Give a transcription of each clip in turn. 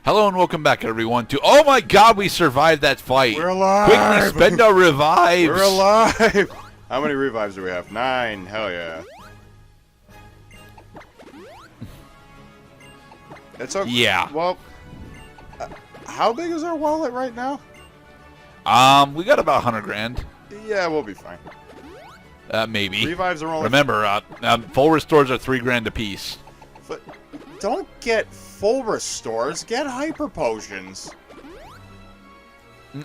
Hello and welcome back, everyone, to... Oh my god, we survived that fight! We're alive! Quickly spend our revives! We're alive! How many revives do we have? 9. Hell yeah. It's okay. Yeah. Well, how big is our wallet right now? We got about 100 grand. Yeah, we'll be fine. Maybe. Revives are only... Remember, full restores are 3 grand apiece. But don't get full restores, get hyper potions.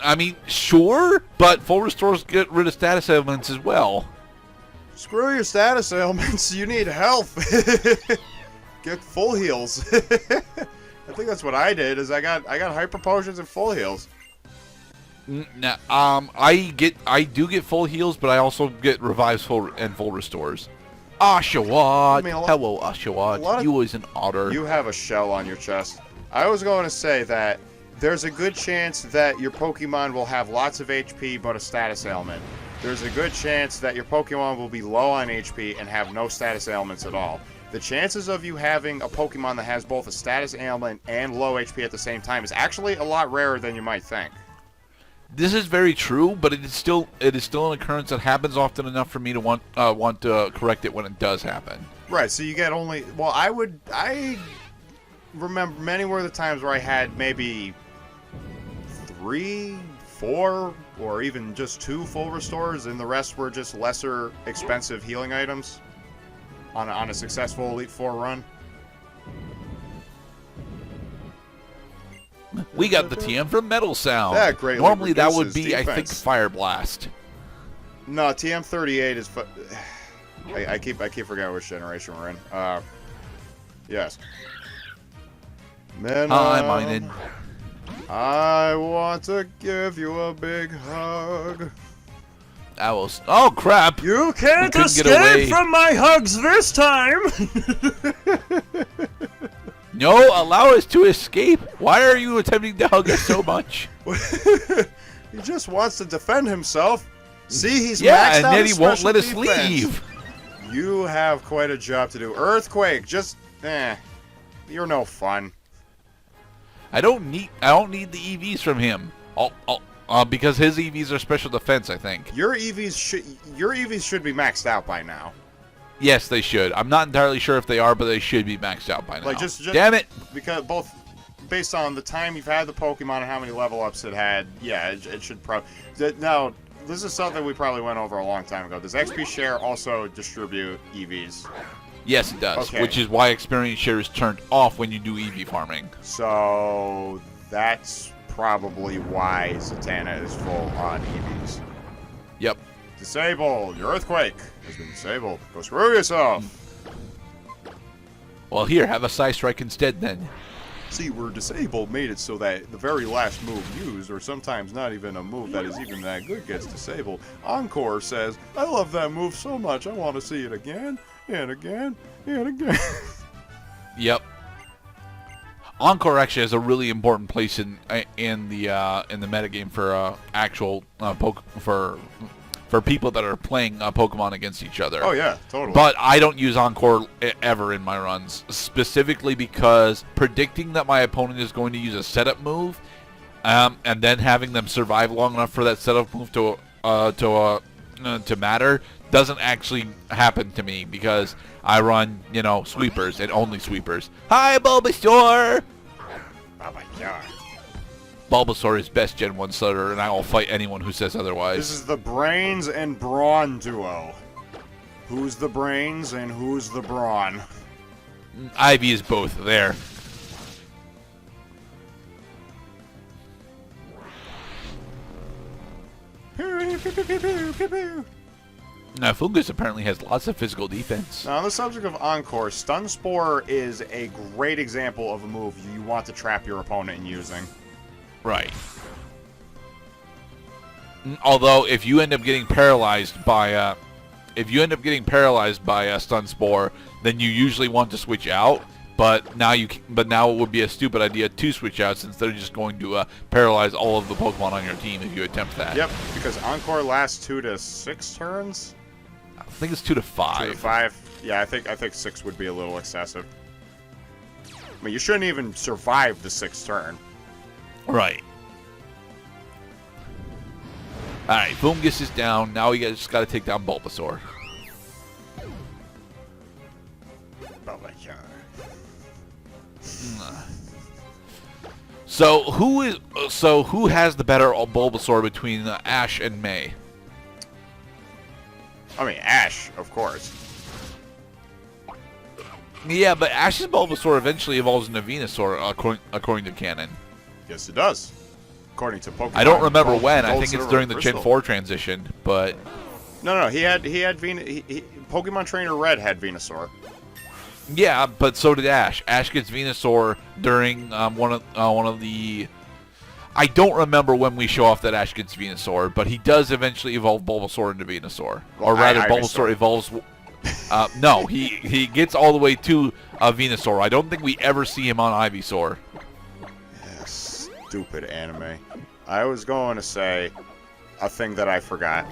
I mean, sure, but full restores get rid of status ailments as well. Screw your status ailments, you need health. Get full heals. I think that's what I did, is I got hyper potions and full heals. Now, I do get full heals, but I also get revives and full restores. Ashawad. I mean, Hello, Ashawad. You is an otter. You have a shell on your chest. I was going to say that there's a good chance that your Pokemon will have lots of HP but a status ailment. There's a good chance that your Pokemon will be low on HP and have no status ailments at all. The chances of you having a Pokemon that has both a status ailment and low HP at the same time is actually a lot rarer than you might think. This is very true, but it is still an occurrence that happens often enough for me to want to correct it when it does happen. Right, so you get only... Well, I remember many were the times where I had maybe 3, 4, or even just 2 full restores, and the rest were just lesser expensive healing items on a successful Elite Four run. We got the TM from Metal Sound. That greatly Normally that would be, reduces I think, defense. Fire Blast. No, TM38 is... I keep forgetting which generation we're in. Yes. Hi, Minen. I want to give you a big hug. Oh, crap! You can't couldn't get away. escape from my hugs this time! No, allow us to escape. Why are you attempting to hug us so much? He just wants to defend himself. See, he's maxed and out then his he won't special let us defense. leave. You have quite a job to do. Earthquake, you're no fun. I don't need the EVs from him. Because his EVs are special defense, I think. Your EVs should be maxed out by now. Yes, they should. I'm not entirely sure if they are, but they should be maxed out by now. Like just damn it! Because both based on the time you've had the Pokemon and how many level ups it had, yeah, it should probably. Now, this is something we probably went over a long time ago. Does XP Share also distribute EVs? Yes, it does. Okay. Which is why Experience Share is turned off when you do EV farming. So that's probably why Zatanna is full on EVs. Yep. Disable. Your Earthquake has been disabled. Go screw yourself. Well, here, have a Psy Strike instead, then. See, we're disabled made it so that the very last move used, or sometimes not even a move that is even that good, gets disabled. Encore says, I love that move so much, I want to see it again, and again, and again. Yep. Encore actually has a really important place in the metagame for actual for people that are playing Pokemon against each other. Oh yeah, totally. But I don't use Encore ever in my runs, specifically because predicting that my opponent is going to use a setup move, and then having them survive long enough for that setup move to matter doesn't actually happen to me because I run, sweepers and only sweepers. Hi, Bulbasaur! Bulbasaur. Bulbasaur is best Gen 1 starter, and I will fight anyone who says otherwise. This is the brains and brawn duo. Who's the brains and who's the brawn? Ivy is both there. Now, Fungus apparently has lots of physical defense. Now, on the subject of Encore, Stun Spore is a great example of a move you want to trap your opponent in using. Right. Although, if you end up getting paralyzed by Stun Spore, then you usually want to switch out. But now it would be a stupid idea to switch out since they're just going to paralyze all of the Pokemon on your team if you attempt that. Yep, because Encore lasts 2 to 6 turns. I think it's 2 to 5. 2 to 5. Yeah, I think 6 would be a little excessive. I mean, you shouldn't even survive the 6th turn. Right. Alright, Boom gets this down. Now we just got to take down Bulbasaur. So who has the better Bulbasaur between Ash and May? I mean, Ash, of course. Yeah, but Ash's Bulbasaur eventually evolves into Venusaur, according to canon. Yes, it does. According to Pokemon. I don't remember when. I think it's during the Gen 4 transition, but... No, he had Pokemon Trainer Red had Venusaur. Yeah, but so did Ash. Ash gets Venusaur during one of the... I don't remember when we show off that Ash gets Venusaur, but he does eventually evolve Bulbasaur into Venusaur. Well, or rather, Bulbasaur evolves... no, he gets all the way to Venusaur. I don't think we ever see him on Ivysaur. Yeah, stupid anime. I was going to say a thing that I forgot.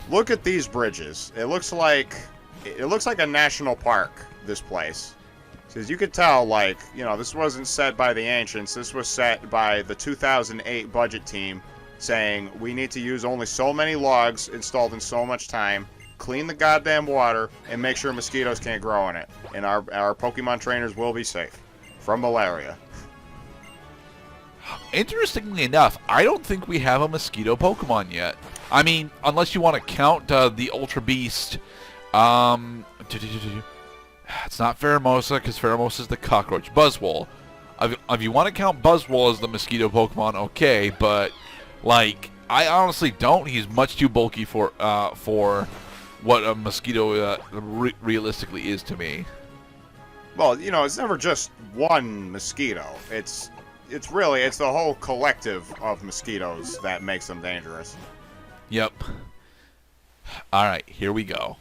Look at these bridges. It looks like a national park, this place. Because you could tell, like, you know, this wasn't set by the ancients. This was set by the 2008 budget team saying we need to use only so many logs installed in so much time, clean the goddamn water, and make sure mosquitoes can't grow in it. And our Pokemon trainers will be safe from malaria. Interestingly enough, I don't think we have a mosquito Pokemon yet. I mean, unless you want to count the Ultra Beast. It's not Pheromosa, because Pheromosa is the cockroach. Buzzwole. If you want to count Buzzwole as the mosquito Pokemon, okay, but, like, I honestly don't. He's much too bulky for what a mosquito realistically is to me. Well, you know, it's never just one mosquito. It's the whole collective of mosquitoes that makes them dangerous. Yep. Alright, here we go.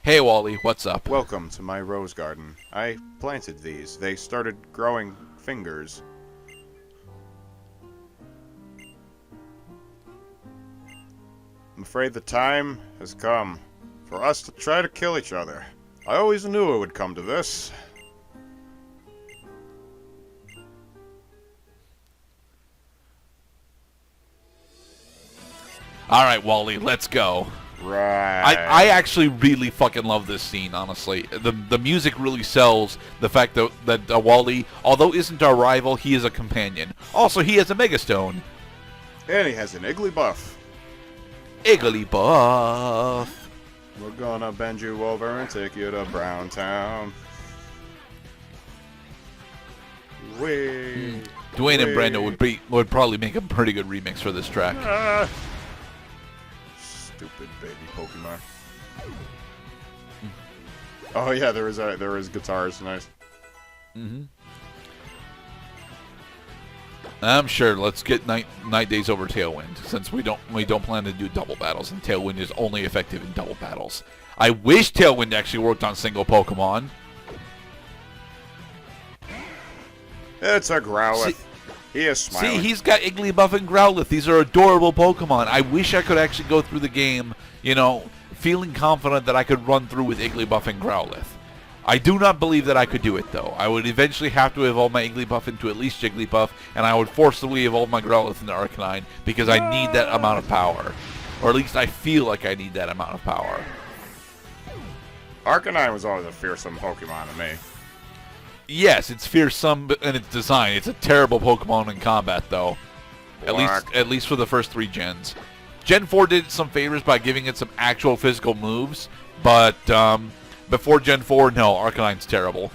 Hey, Wally, what's up? Welcome to my rose garden. I planted these. They started growing fingers. I'm afraid the time has come for us to try to kill each other. I always knew it would come to this. Alright, Wally, let's go. Right. I actually really fucking love this scene, honestly. The music really sells the fact that Wally, although isn't our rival, he is a companion. Also, he has a Megastone. And he has an Igglybuff. Igglybuff. We're gonna bend you over and take you to Brown Town. Dwayne and Brando would probably make a pretty good remix for this track. Stupid baby Pokemon. Oh yeah, there is guitars. Nice. I'm sure. Let's get Night Days over Tailwind, since we don't plan to do double battles, and Tailwind is only effective in double battles. I wish Tailwind actually worked on single Pokemon. It's a Growlithe. He is smiling. See, he's got Igglybuff and Growlithe. These are adorable Pokemon. I wish I could actually go through the game, you know, feeling confident that I could run through with Igglybuff and Growlithe. I do not believe that I could do it, though. I would eventually have to evolve my Igglybuff into at least Jigglypuff, and I would forcibly evolve my Growlithe into Arcanine, because I need that amount of power. Or at least I feel like I need that amount of power. Arcanine was always a fearsome Pokemon to me. Yes, it's fearsome in its design. It's a terrible Pokemon in combat, though. At least for the first 3 gens. Gen 4 did some favors by giving it some actual physical moves, but before Gen 4, no, Arcanine's terrible.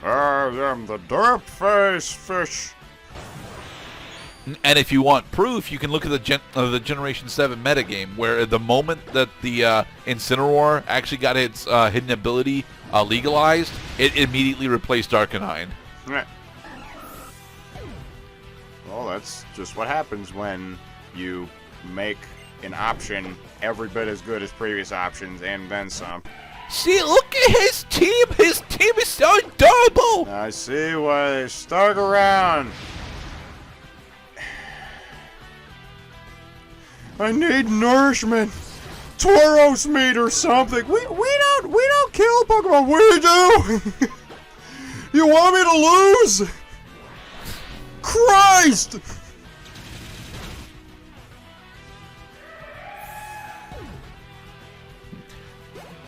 I am the derp face fish. And if you want proof, you can look at the Generation 7 metagame, where the moment that the Incineroar actually got its hidden ability legalized, it immediately replaced Arcanine. Right. Well, that's just what happens when you make an option every bit as good as previous options and then some. See, look at his team! His team is so adorable! I see why they stuck around. I need nourishment. Tauros meat or something. We don't kill Pokemon. We do. You want me to lose? Christ!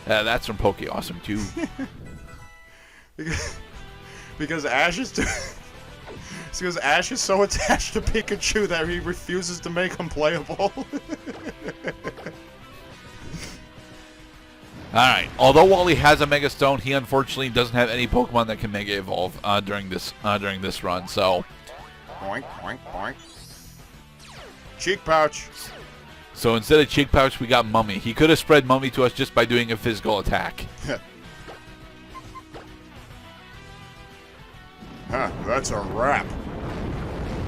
That's from Poke Awesome too. because Ash is it's because Ash is so attached to Pikachu that he refuses to make him playable. Alright, although Wally has a Mega Stone, he unfortunately doesn't have any Pokemon that can Mega Evolve during this run, so... Boink, boink, boink. Cheek Pouch. So instead of Cheek Pouch, we got Mummy. He could have spread Mummy to us just by doing a physical attack. Huh, that's a wrap.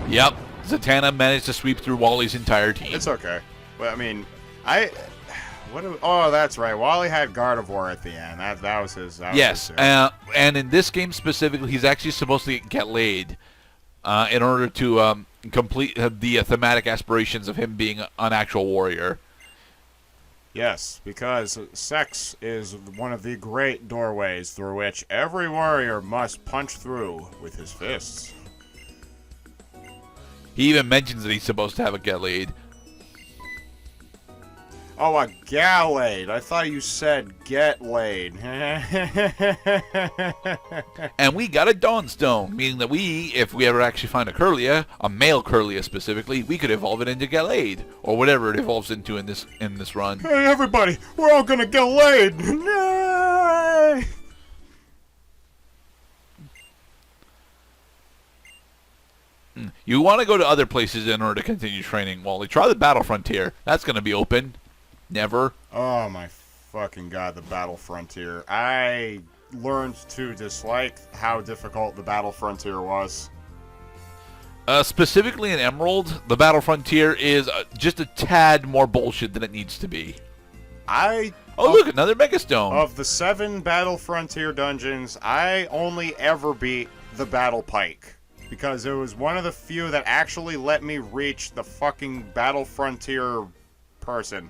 Yep, Zatanna managed to sweep through Wally's entire team. It's okay. Well, I mean, oh, that's right. Wally had Gardevoir at the end. That was his. Yes, and in this game specifically, he's actually supposed to get laid in order to complete the thematic aspirations of him being an actual warrior. Yes, because sex is one of the great doorways through which every warrior must punch through with his fists. He even mentions that he's supposed to have a get laid. Oh, a Gallade. I thought you said get laid. And we got a Dawnstone, meaning that if we ever actually find a Kirlia, a male Kirlia specifically, we could evolve it into Gallade, or whatever it evolves into in this run. Hey, everybody, we're all gonna get laid. Yay! You want to go to other places in order to continue training, Wally. Try the Battle Frontier. That's going to be open. Never. Oh my fucking god, the Battle Frontier. I learned to dislike how difficult the Battle Frontier was. Specifically in Emerald, the Battle Frontier is just a tad more bullshit than it needs to be. Look, another Megastone. Of the 7 Battle Frontier dungeons, I only ever beat the Battle Pike. Because it was one of the few that actually let me reach the fucking Battle Frontier person.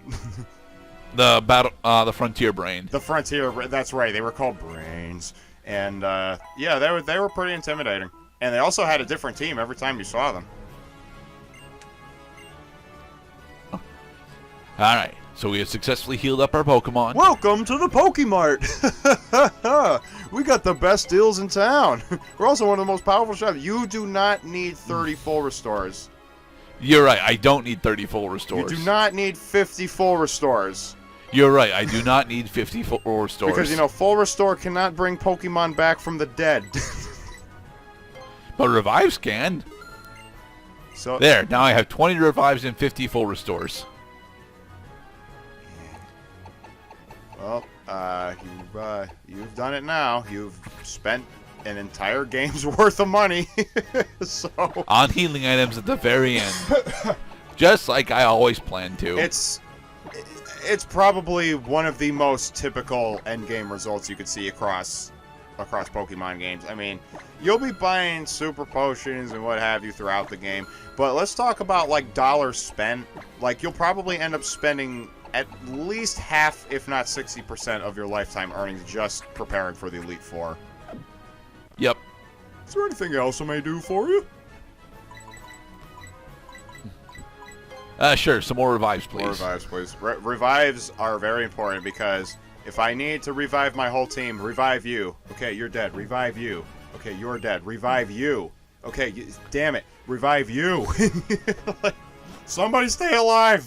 The Frontier Brain. The Frontier, that's right. They were called Brains. And, yeah, they were pretty intimidating. And they also had a different team every time you saw them. Alright, so we have successfully healed up our Pokemon. Welcome to the Pokemart! We got the best deals in town. We're also one of the most powerful shops. You do not need 30 full restores. You're right, I don't need 30 full restores. You do not need 50 full restores. You're right, I do not need 50 full restores. Because, you know, full restore cannot bring Pokemon back from the dead. But revives can. So there, now I have 20 revives and 50 full restores. Well, you've done it now. You've spent an entire game's worth of money. So on healing items at the very end. Just like I always planned to. It's probably one of the most typical endgame results you could see across Pokemon games. I mean, you'll be buying super potions and what have you throughout the game, but let's talk about like dollars spent. Like, you'll probably end up spending at least half, if not 60% of your lifetime earnings just preparing for the Elite Four. Yep. Is there anything else I may do for you? Sure, some more revives, please. More revives, please. Revives are very important because if I need to revive my whole team, revive you. Okay, you're dead. Revive you. Okay, you're dead. Revive you. Okay, damn it. Revive you. Somebody stay alive.